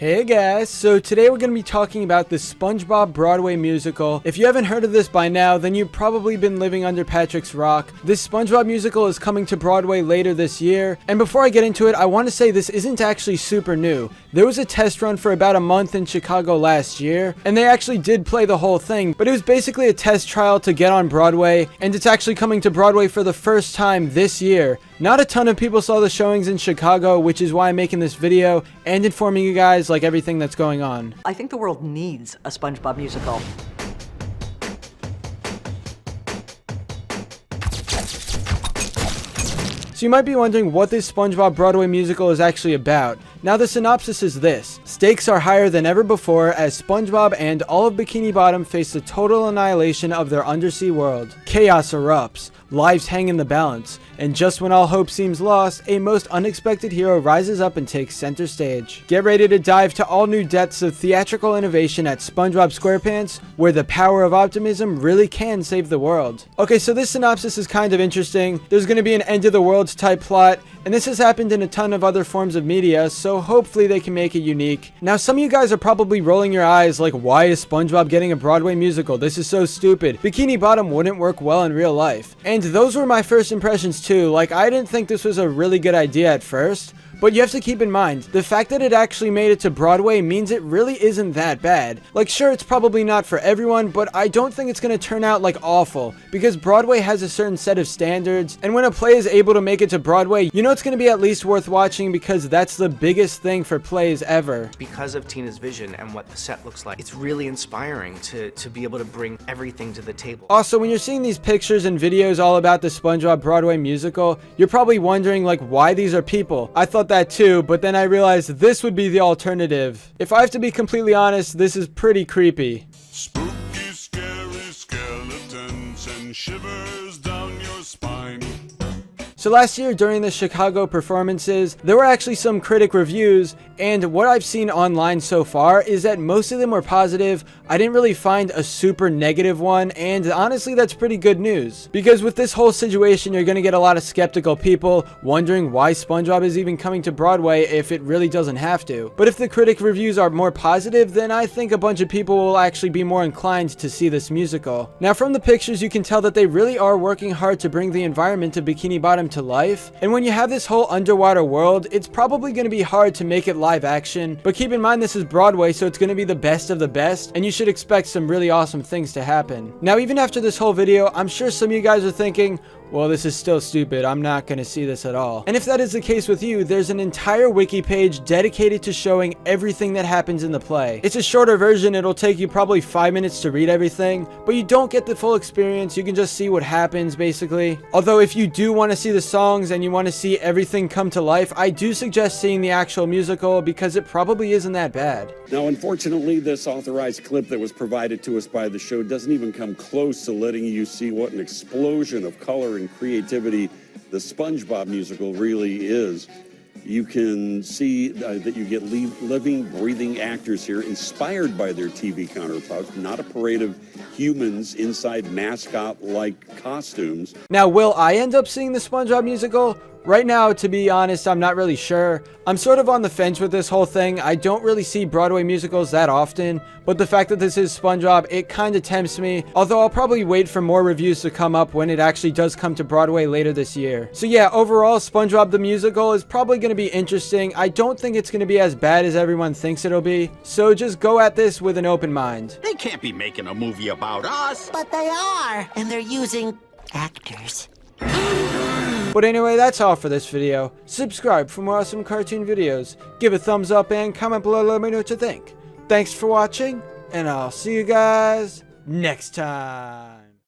Hey guys, so today we're going to be talking about the Spongebob Broadway musical. If you haven't heard of this by now, then you've probably been living under Patrick's rock. This Spongebob musical is coming to Broadway later this year, and before I get into it, I want to say this isn't actually super new. There was a test run for about a month in Chicago last year, and they actually did play the whole thing, but it was basically a test trial to get on Broadway, and it's actually coming to Broadway for the first time this year. Not a ton of people saw the showings in Chicago, which is why I'm making this video and informing you guys like everything that's going on. I think the world needs a SpongeBob musical. So you might be wondering what this SpongeBob Broadway musical is actually about. Now the synopsis is this: stakes are higher than ever before as SpongeBob and all of Bikini Bottom face the total annihilation of their undersea world. Chaos erupts, lives hang in the balance, and just when all hope seems lost, a most unexpected hero rises up and takes center stage. Get ready to dive to all new depths of theatrical innovation at SpongeBob SquarePants, where the power of optimism really can save the world. Okay, so this synopsis is kind of interesting. There's going to be an end of the world type plot, and this has happened in a ton of other forms of media, so hopefully they can make it unique. Now some of you guys are probably rolling your eyes like, why is SpongeBob getting a Broadway musical? This is so stupid. Bikini Bottom wouldn't work well in real life. And those were my first impressions too. Like, I didn't think this was a really good idea at first. But you have to keep in mind, the fact that it actually made it to Broadway means it really isn't that bad. Like, sure, it's probably not for everyone, but I don't think it's gonna turn out like awful, because Broadway has a certain set of standards, and when a play is able to make it to Broadway, you know it's gonna be at least worth watching, because that's the biggest thing for plays ever. Because of Tina's vision and what the set looks like, it's really inspiring to be able to bring everything to the table. Also, when you're seeing these pictures and videos all about the SpongeBob Broadway musical, you're probably wondering like why these are people. I thought that too, but then I realized this would be the alternative. If I have to be completely honest, this is pretty creepy. Spooky, scary skeletons and shivers down your spine. So last year during the Chicago performances, there were actually some critic reviews, and what I've seen online so far is that most of them were positive. I didn't really find a super negative one, and honestly that's pretty good news. Because with this whole situation, you're going to get a lot of skeptical people wondering why SpongeBob is even coming to Broadway if it really doesn't have to. But if the critic reviews are more positive, then I think a bunch of people will actually be more inclined to see this musical. Now from the pictures you can tell that they really are working hard to bring the environment of Bikini Bottom to life, and when you have this whole underwater world, it's probably going to be hard to make it live action, but keep in mind this is Broadway, so it's going to be the best of the best, and you should expect some really awesome things to happen. Now even after this whole video, I'm sure some of you guys are thinking, well, this is still stupid, I'm not going to see this at all. And if that is the case with you, there's an entire wiki page dedicated to showing everything that happens in the play. It's a shorter version, it'll take you probably 5 minutes to read everything, but you don't get the full experience, you can just see what happens basically. Although if you do want to see the songs and you want to see everything come to life, I do suggest seeing the actual musical because it probably isn't that bad. Now, unfortunately, this authorized clip that was provided to us by the show doesn't even come close to letting you see what an explosion of color and creativity the SpongeBob musical really is. You can see that you get living, breathing actors here inspired by their TV counterparts, not a parade of humans inside mascot-like costumes. Now, will I end up seeing the SpongeBob musical? Right now, to be honest, I'm not really sure. I'm sort of on the fence with this whole thing. I don't really see Broadway musicals that often, but the fact that this is SpongeBob, it kind of tempts me. Although I'll probably wait for more reviews to come up when it actually does come to Broadway later this year. So yeah, overall, SpongeBob the musical is probably going to be interesting. I don't think it's going to be as bad as everyone thinks it'll be. So just go at this with an open mind. They can't be making a movie about us. But they are, and they're using actors. But anyway, that's all for this video. Subscribe for more awesome cartoon videos. Give a thumbs up and comment below, let me know what you think. Thanks for watching, and I'll see you guys next time.